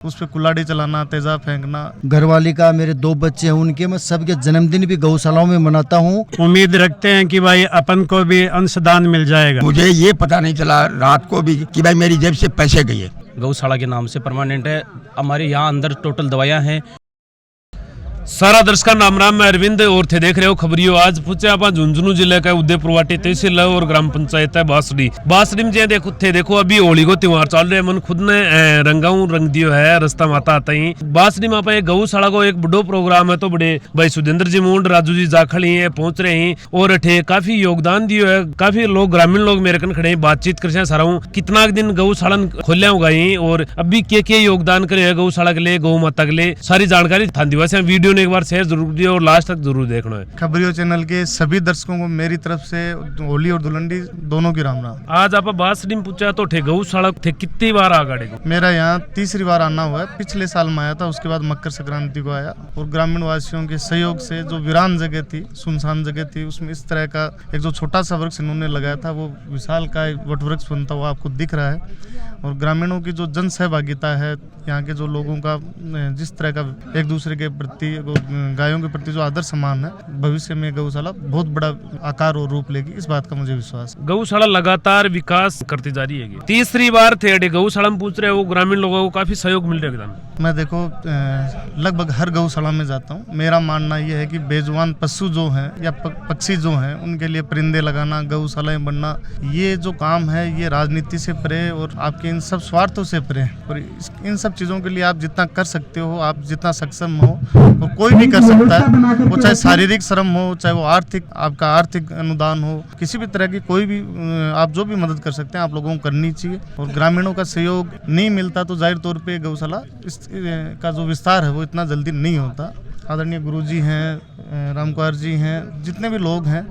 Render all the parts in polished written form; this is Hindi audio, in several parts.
उस पे कुल्हाड़ी चलाना, तेजाब फेंकना। घरवाली का, मेरे 2 बच्चे हैं उनके, मैं सबके जन्मदिन भी गौशालाओं में मनाता हूँ। उम्मीद रखते हैं कि भाई अपन को भी अंशदान मिल जाएगा। मुझे ये पता नहीं चला रात को भी कि भाई मेरी जेब से पैसे गए। गौशाला के नाम से परमानेंट है। हमारे यहाँ अंदर टोटल दवाइयाँ हैं। सारा दर्शकों नाम राम, मैं अरविंद और थे देख रहे हो खबरियो। आज पूछे आप झुंझुनू जिले का उदयपुरवाटी तहसील है और ग्राम पंचायत है बासड़ी में देखो अभी होली को त्योहार चल रहे हैं। मन खुद ने रंगाऊ रंग दियो है रास्ता माता आता ही बासड़ी में आप गौशाला को एक बड़ो प्रोग्राम है। तो बड़े भाई सुधेंद्र जी मुंड, राजू जी जाखड़ी है पहुंच रहे हैं और अठे काफी योगदान दियो है। काफी लोग ग्रामीण लोग मेरे कन खड़े हैं, बातचीत कर सारा हूँ कितना दिन गौशाला खोलिया होगा और अभी के योगदान करे गौशाला के लिए, गौ माता के लिए। सारी जानकारी था दिवस वीडियो एक बार शेयर जरूर दियो और लास्ट तक जरूर देखना है। खबरियो चैनल के सभी दर्शकों को मेरी तरफ से होली और धुलंडी दोनों की राम राम। आज आप बासड़ी में पूछा तो ठे गौशाला थे कितनी बार आ गाड़ी को? मेरा यहाँ तीसरी बार आना हुआ है। पिछले साल में आया था, उसके बाद मकर संक्रांति को आया और ग्रामीण वासियों के सहयोग से जो वीरान जगह थी, सुनसान जगह थी, उसमें इस तरह का एक जो छोटा सा वृक्ष इन्होंने लगाया था वो विशाल का वट वृक्ष बनता हुआ आपको दिख रहा है। और ग्रामीणों की जो जन सहभागिता है, यहाँ के जो लोगों का जिस तरह का एक दूसरे के प्रति, गायों के प्रति जो आदर सम्मान है, भविष्य में गौशाला बहुत बड़ा आकार और रूप लेगी, इस बात का मुझे विश्वास है। गौशाला लगातार विकास करती जा रही है। तीसरी बार थे अडे गौशाला में पूछ रहे हो, ग्रामीण लोगों को काफी सहयोग मिल रहा है। मैं देखो लगभग हर गौशाला में जाता हूँ। मेरा मानना यह है कि बेजुबान पशु जो हैं या पक्षी जो हैं उनके लिए परिंदे लगाना, गौशालाएं बनना, ये जो काम है ये राजनीति से परे और आपके इन सब स्वार्थों से परे। और इन सब चीजों के लिए आप जितना कर सकते हो, आप जितना सक्षम हो, और कोई भी कर सकता है, वो चाहे शारीरिक श्रम हो, चाहे वो आपका आर्थिक अनुदान हो, किसी भी तरह की कोई भी आप जो भी मदद कर सकते हैं आप लोगों को करनी चाहिए। और ग्रामीणों का सहयोग नहीं मिलता तो जाहिर तौर पे गौशाला का जो विस्तार है वो इतना जल्दी नहीं होता। आदरणीय गुरुजी हैं, रामकुमार जी हैं, जितने भी लोग हैं,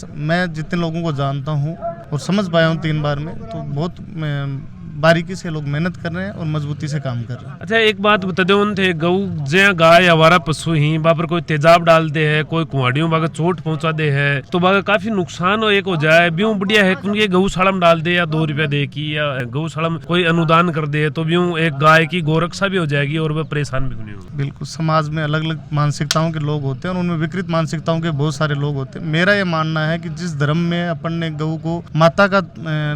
मैं जितने लोगों को जानता हूँ और समझ पाया हूँ 3 बार में, तो बहुत बारीकी से लोग मेहनत कर रहे हैं और मजबूती से काम कर रहे हैं। अच्छा एक बात बता दो, थे गौ जया गाय हमारा पशु ही बापर कोई तेजाब डाल दे है, कोई कुआड़ियों बागा चोट पहुंचा दे है तो बागा काफी नुकसान हो एक हो जाए। ब्यूं बढ़िया है उनके गौशाला में डाल दे या 2 रुपया दे की, या गौशाला में कोई अनुदान कर दे तो ब्यूं एक गाय की गोरक्षा भी हो जाएगी और वह परेशान भी नहीं होगी। बिल्कुल, समाज में अलग अलग मानसिकताओं के लोग होते हैं और उनमें विकृत मानसिकताओं के बहुत सारे लोग होते हैं। मेरा ये मानना है कि जिस धर्म में अपन ने गऊ को माता का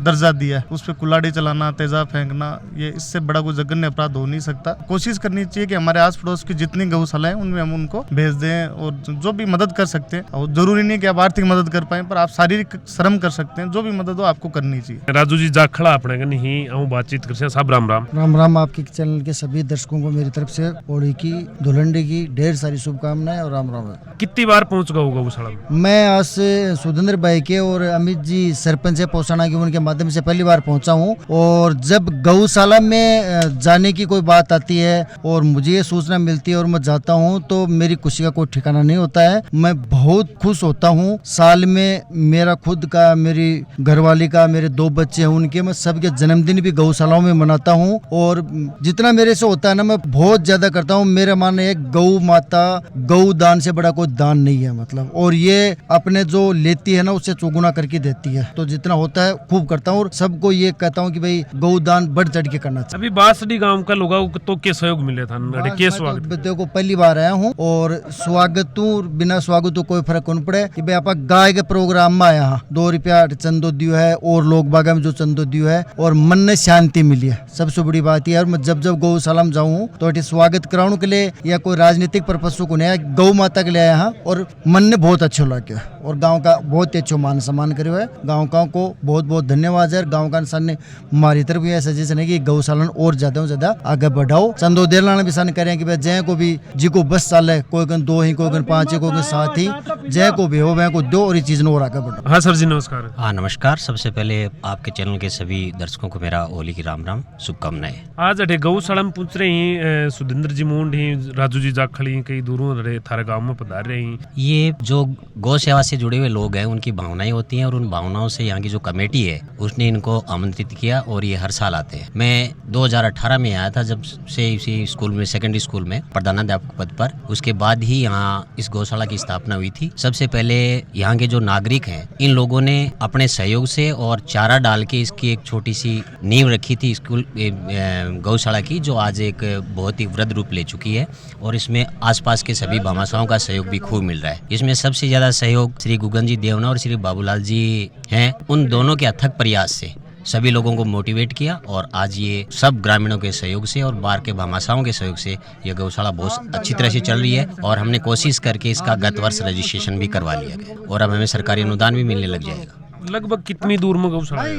दर्जा दिया है, उस पर कुल्हाड़ी चलाना, तेजाब फेंकना, ये इससे बड़ा कोई जघन्य अपराध हो नहीं सकता। कोशिश करनी चाहिए कि हमारे आस पड़ोस की जितनी गौशालाएं उनमें हम उनको भेज दें और जो भी मदद कर सकते हैं, और जरूरी नहीं कि आप आर्थिक मदद कर पाए, पर आप शारीरिक श्रम कर सकते हैं, जो भी मदद हो आपको करनी चाहिए। राजू जी जाखड़ा अपने का नहीं आऊं बातचीत कर सब राम राम। राम राम, आपके चैनल के सभी दर्शकों को मेरी तरफ से होली की, धुलंडी की ढेर सारी शुभकामनाएं और राम राम। कितनी बार पहुंच गए गौशाला में? मैं आज से सुधेंद्र भाई के और अमित जी सरपंच है पहुंचाना की, उनके माध्यम से पहली बार पहुंचा हूं। और जब गौशाला में जाने की कोई बात आती है और मुझे ये सूचना मिलती है और मैं जाता हूं तो मेरी खुशी का कोई ठिकाना नहीं होता है। मैं बहुत खुश होता हूं। साल में मेरा खुद का, मेरी घरवाली का, मेरे 2 बच्चे हैं उनके, मैं सबके जन्मदिन भी गौशालाओं में मनाता हूं। और जितना मेरे से होता है ना मैं बहुत ज्यादा करता हूं। मेरा मानना है गौ माता, गौ दान से बड़ा कोई दान नहीं है मतलब। और ये अपने जो लेती है ना उससे चौगुना करके देती है, तो जितना होता है खूब करता हूँ और सबको ये कहता हूँ कि भाई गौ दान बढ़ चढ़ के करना चाहिए। अभी बासड़ी गांव का लोगों को तो क्या सहयोग मिले था? के स्वागत देखो पहली बार आया हूँ और स्वागत बिना स्वागत तो कोई फर्क नहीं पड़े कि भाई आप गाय के प्रोग्राम में आया, 2 रुपया चंदो दियो है और लोग बागा में जो चंदो दियो है और मन में शांति मिली है, सबसे बड़ी बात यह है। और मैं जब गौशाला में जाऊँ तो स्वागत कराने के लिए या कोई राजनीतिक पर्पज को नहीं आया, गौ माता के लिए आया यहाँ और मन ने बहुत अच्छा लगा और गाँव का बहुत अच्छा मान सम्मान करो है। गाँव को बहुत बहुत धन्यवाद है। गाँव का इंसान ने हमारी तरफ यह सजेशन है कि गौशाला और ज्यादा से ज्यादा आगे बढ़ाओ। चंदो देलाना भी सन करें कि जय को भी जी को 10 साल है, कोई कन 2 ही, कोई कन 5 ही, कोई कन 7 ही, जय को भी हो वह को दो और ये चीज और आगे बढ़ाओ। हाँ सर जी नमस्कार। हाँ नमस्कार। सबसे पहले आपके चैनल के सभी दर्शकों को मेरा होली की राम राम शुभकामनाएं। आज अठे गौशाला में पूछ रहे हैं सुधेंद्र जी मुंड ही, राजू जी जाखड़ी कई दूरों रहे थारे गाँव में पधार रहे हैं। ये जो गौ सेवा से जुड़े हुए लोग हैं उनकी भावनाएं होती हैं और उन भावनाओं से यहाँ की जो कमेटी है उसने इनको आमंत्रित किया और ये हर हर साल आते हैं। मैं 2018 में आया था, जब से इसी स्कूल में, सेकेंडरी स्कूल में प्रधानाध्यापक पद पर। उसके बाद ही यहाँ इस गौशाला की स्थापना हुई थी। सबसे पहले यहाँ के जो नागरिक हैं, इन लोगों ने अपने सहयोग से और चारा डाल के इसकी एक छोटी सी नींव रखी थी स्कूल गौशाला की, जो आज एक बहुत ही वृद्ध रूप ले चुकी है। और इसमें आसपास के सभी भामाशाहों का सहयोग भी खूब मिल रहा है। इसमें सबसे ज्यादा सहयोग श्री गुगन जी देवना और श्री बाबूलाल जी हैं। उन दोनों के अथक प्रयास से सभी लोगों को मोटिवेट किया और आज ये सब ग्रामीणों के सहयोग से और बाहर के भामाशाहों के सहयोग से ये गौशाला बहुत अच्छी तरह से चल रही है। और हमने कोशिश करके इसका गत वर्ष रजिस्ट्रेशन भी करवा लिया गया और अब हमें सरकारी अनुदान भी मिलने लग जाएगा। लगभग कितनी दूर में गौशाला है?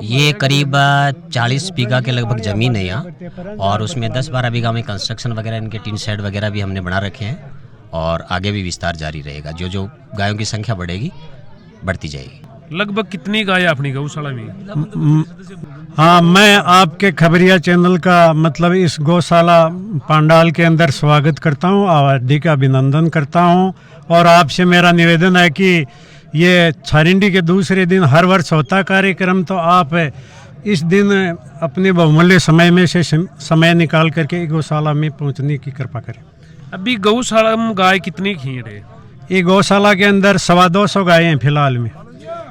ये करीब 40 बीघा के लगभग ज़मीन है यहाँ, और उसमें 10-12 बीघा में कंस्ट्रक्शन वगैरह, इनके टीन शेड वगैरह भी हमने बना रखे हैं। और आगे भी विस्तार जारी रहेगा। जो जो गायों की संख्या बढ़ेगी, बढ़ती जाएगी। लगभग कितनी गाय है अपनी गौशाला में? हाँ, मैं आपके खबरिया चैनल का मतलब इस गौशाला पंडाल के अंदर स्वागत करता हूँ, आबादी का अभिनंदन करता हूँ। और आपसे मेरा निवेदन है कि ये छारिंडी के दूसरे दिन हर वर्ष होता कार्यक्रम, तो आप इस दिन अपने बहुमूल्य समय में से समय निकाल करके गौशाला में पहुँचने की कृपा करें। अभी गौशाला में गाय कितनी खींच है? ये गौशाला के अंदर 225 गायें हैं फिलहाल में।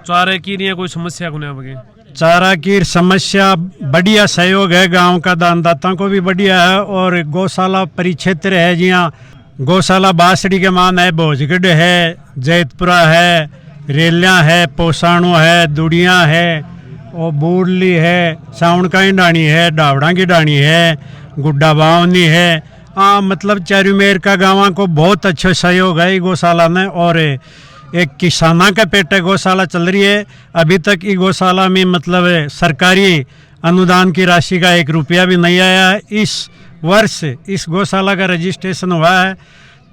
चारे की नहीं कोई समस्या को नहीं? चारा की समस्या, बढ़िया सहयोग है गांव का, दानदाता को भी बढ़िया है। और गौशाला परिक्षेत्र है, जहाँ गौशाला बासड़ी के मान है, भोजगढ़ है, जैतपुरा है, रेलियाँ है, पोसाणु है, दुड़िया है, और बूढ़ली है, साउंड का डाणी है, डावड़ा की डाणी है, गुड्डा बावनी है। मतलब चारूमेर का गाँव को बहुत अच्छा सहयोग है गौशाला में। और एक किसाना का पेट गौशाला चल रही है। अभी तक ये गौशाला में मतलब सरकारी अनुदान की राशि का 1 रुपया भी नहीं आया है। इस वर्ष इस गौशाला का रजिस्ट्रेशन हुआ है,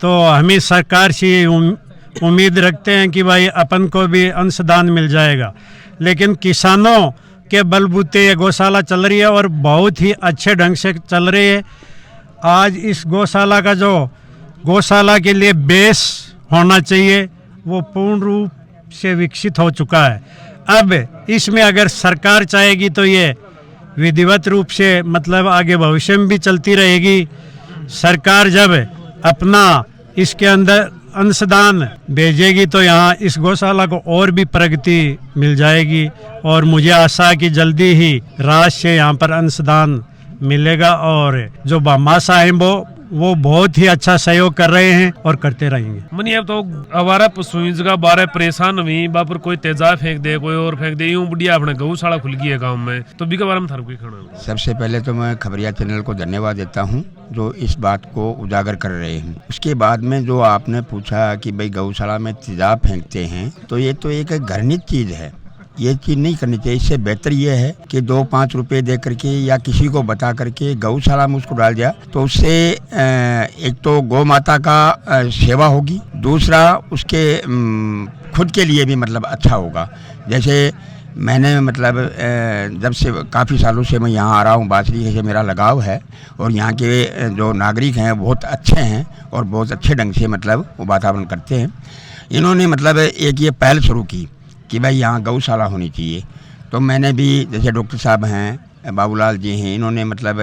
तो हमें सरकार से उम्मीद रखते हैं कि भाई अपन को भी अंशदान मिल जाएगा। लेकिन किसानों के बलबूते ये गौशाला चल रही है और बहुत ही अच्छे ढंग से चल रही है। आज इस गौशाला का जो गौशाला के लिए बेस होना चाहिए, वो पूर्ण रूप से विकसित हो चुका है। अब इसमें अगर सरकार चाहेगी तो ये विधिवत रूप से मतलब आगे भविष्य में भी चलती रहेगी। सरकार जब अपना इसके अंदर अंशदान भेजेगी तो यहाँ इस गौशाला को और भी प्रगति मिल जाएगी। और मुझे आशा है कि जल्दी ही राष्ट्र से यहाँ पर अंशदान मिलेगा। और जो भामाशाह हैं वो बहुत ही अच्छा सहयोग कर रहे हैं और करते रहेंगे। मनी अब तो हमारा पशुज का बारे परेशान हुई, बापर कोई तेजाब फेंक दे, कोई और फेंक दे, यूं बढ़िया अपने गौशाला खुल गई है गांव में, तो भी के बारे में थारू कोई खाना? सबसे पहले तो मैं खबरिया चैनल को धन्यवाद देता हूं जो इस बात को उजागर कर रहे हैं। उसके बाद में जो आपने पूछा कि भाई गौशाला में तेजाब फेंकते हैं, तो ये तो एक घृणित चीज़ है, ये चीज़ नहीं करनी चाहिए। इससे बेहतर ये है कि 2-5 रुपए दे करके या किसी को बता करके गौशाला में उसको डाल दिया, तो उससे एक तो गौ माता का सेवा होगी, दूसरा उसके खुद के लिए भी मतलब अच्छा होगा। जैसे मैंने मतलब जब से काफ़ी सालों से मैं यहाँ आ रहा हूँ, बासड़ी से मेरा लगाव है और यहाँ के जो नागरिक हैं बहुत अच्छे हैं और बहुत अच्छे ढंग से मतलब वो वातावरण करते हैं। इन्होंने मतलब एक ये पहल शुरू की कि भाई यहाँ गौशाला होनी चाहिए, तो मैंने भी जैसे डॉक्टर साहब हैं, बाबूलाल जी हैं, इन्होंने मतलब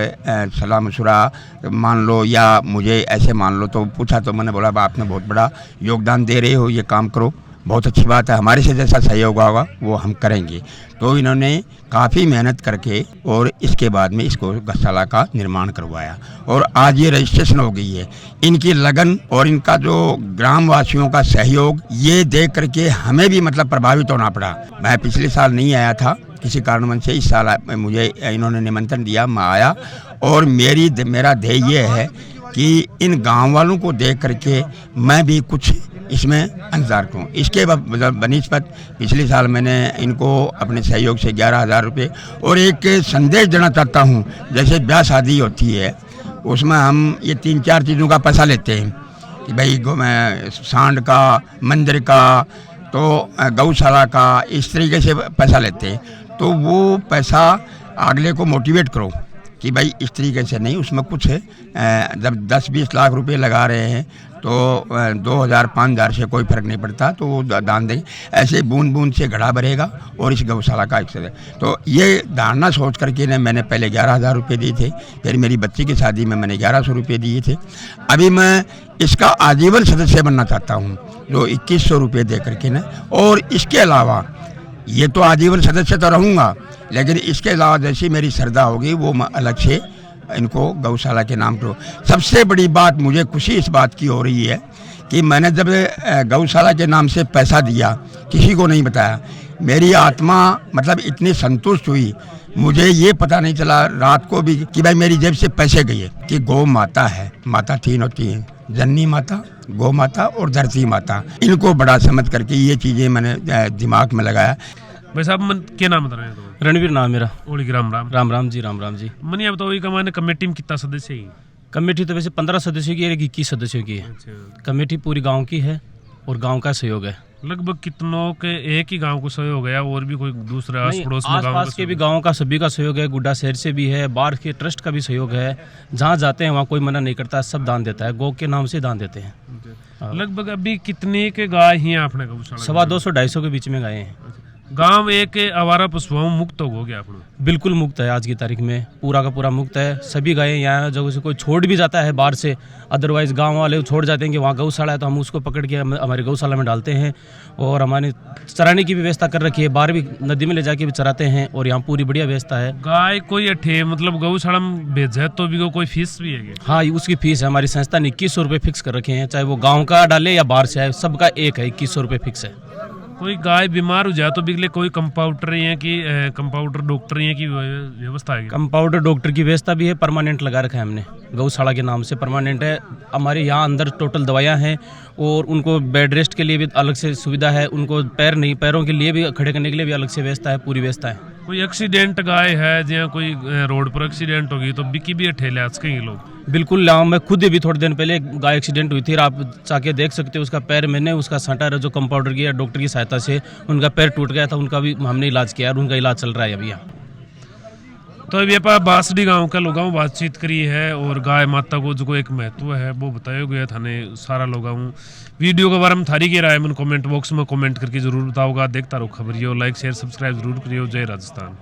सलाह मशुरा मान लो या मुझे ऐसे मान लो, तो पूछा तो मैंने बोला आपने बहुत बड़ा योगदान दे रहे हो, ये काम करो, बहुत अच्छी बात है, हमारे से जैसा सहयोग होगा वो हम करेंगे। तो इन्होंने काफ़ी मेहनत करके और इसके बाद में इसको गौशाला का निर्माण करवाया और आज ये रजिस्ट्रेशन हो गई है। इनकी लगन और इनका जो ग्रामवासियों का सहयोग ये देख करके हमें भी मतलब प्रभावित होना पड़ा। मैं पिछले साल नहीं आया था किसी कारणवश से, इस साल मुझे इन्होंने निमंत्रण दिया, मैं आया और मेरा ध्येय ये है कि इन गाँव वालों को देख करके मैं भी कुछ इसमें अंशदार करूँ। इसके बनिस्बत पिछले साल मैंने इनको अपने सहयोग से 11,000 रुपये और एक संदेश देना चाहता हूँ। जैसे ब्याह शादी होती है उसमें हम ये 3-4 चीज़ों का पैसा लेते हैं कि भाई सांड का, मंदिर का, तो गौशाला का, इस तरीके से पैसा लेते हैं। तो वो पैसा अगले को मोटिवेट करो कि भाई इस तरीके से नहीं, उसमें कुछ है। जब 10-20 लाख रुपए लगा रहे हैं तो 2,000-5,000 से कोई फर्क नहीं पड़ता, तो वो दान देंगे। ऐसे बूंद बूंद से घड़ा भरेगा और इस गौशाला का एक। तो ये धारणा सोच करके ने मैंने पहले 11,000 रुपये दिए थे, फिर मेरी बच्ची की शादी में मैंने 1,100 रुपये दिए थे। अभी मैं इसका आजीवन सदस्य बनना चाहता हूँ, जो 2,100 रुपये दे करके ना। और इसके अलावा ये तो आजीवन सदस्य तो रहूँगा, लेकिन इसके अलावा जैसी मेरी श्रद्धा होगी वो मैं अलग से इनको गौशाला के नाम पर। सबसे बड़ी बात मुझे खुशी इस बात की हो रही है कि मैंने जब गौशाला के नाम से पैसा दिया, किसी को नहीं बताया, मेरी आत्मा मतलब इतनी संतुष्ट हुई, मुझे ये पता नहीं चला रात को भी कि भाई मेरी जेब से पैसे गए। कि गौ माता है, माता 3 होती हैं, जननी माता, गौ माता और धरती माता। इनको बड़ा समझ करके ये चीज़ें मैंने दिमाग में लगाया। भाई साहब मन क्या नाम बता रहे हैं? रणवीर नाम मेरा। ओली राम राम। राम राम जी, राम राम जी। मन ये बताओ कि मैंने कमेटी में कितना सदस्य है? कमेटी तो वैसे 15 सदस्यों की है, 21 सदस्यों की है। अच्छा। कमेटी पूरी गांव की है और गांव का सहयोग है। लगभग कितनों के एक ही गांव को सहयोग है, और भी कोई दूसरा आस नहीं, पड़ोस में गांव आसपास के भी गांव का सभी का सहयोग है, गुड्डा शहर से भी है, बाढ़ के ट्रस्ट का भी सहयोग है। जहाँ जाते हैं वहाँ कोई मना नहीं करता, सब दान देता है, गौ के नाम से दान देते हैं। लगभग अभी कितने के गाय ही हैं आपने गौशाला? 250-250 के बीच में गाय हैं। गांव एक आवारा पशुओं मुक्त हो गया अपना? बिल्कुल मुक्त है, आज की तारीख में पूरा का पूरा मुक्त है। सभी गायें यहाँ जगह से कोई छोड़ भी जाता है बाहर से, अदरवाइज गांव वाले छोड़ जाते हैं कि वहाँ गौशाला है, तो हम उसको पकड़ के हमारी गौशाला में डालते हैं। और हमारे चराने की भी व्यवस्था कर रखी है, बाहर भी नदी में ले जाके भी चराते हैं, और यहाँ पूरी बढ़िया व्यवस्था है। गाय कोई अठे मतलब गौशाला में भेजे तो भी कोई फीस भी है? हाँ, उसकी फीस है, हमारी संस्था ने 2,100 रुपये फिक्स कर रखे हैं, चाहे वो गाँव का डाले या बाहर से आए, सबका एक है, 2,100 रुपये फिक्स है। कोई गाय बीमार हो जाए तो बिगले कोई कंपाउंडर है कि कंपाउंडर डॉक्टर है की व्यवस्था है? कंपाउंडर डॉक्टर की व्यवस्था भी है, परमानेंट लगा रखा है हमने, गौशाला के नाम से परमानेंट है। हमारे यहाँ अंदर टोटल दवाइयाँ हैं, और उनको बेड रेस्ट के लिए भी अलग से सुविधा है, उनको पैरों के लिए भी खड़े करने के लिए भी अलग से व्यवस्था है, पूरी व्यवस्था है। कोई एक्सीडेंट गाय है, जहाँ कोई रोड पर एक्सीडेंट होगी तो बिकी भी ठेले आज कहीं लोग? बिल्कुल, मैं खुद भी थोड़े दिन पहले गाय एक्सीडेंट हुई थी, आप जाके देख सकते हो। उसका पैर मैंने उसका सटा जो कंपाउंडर की या डॉक्टर की सहायता से उनका पैर टूट गया था, उनका भी हमने इलाज किया और उनका इलाज चल रहा है अभी यहाँ। तो अभी आप बांसडी गांव के लोगों बातचीत करी है, और गाय माता को जो एक महत्व है वो बताया गया था ने सारा लोगों। वीडियो के बारे में थारी की राय मन कमेंट बॉक्स में कमेंट करके जरूर बताओगा। देखता रहो खबरियो, लाइक शेयर सब्सक्राइब जरूर करियो। जय राजस्थान।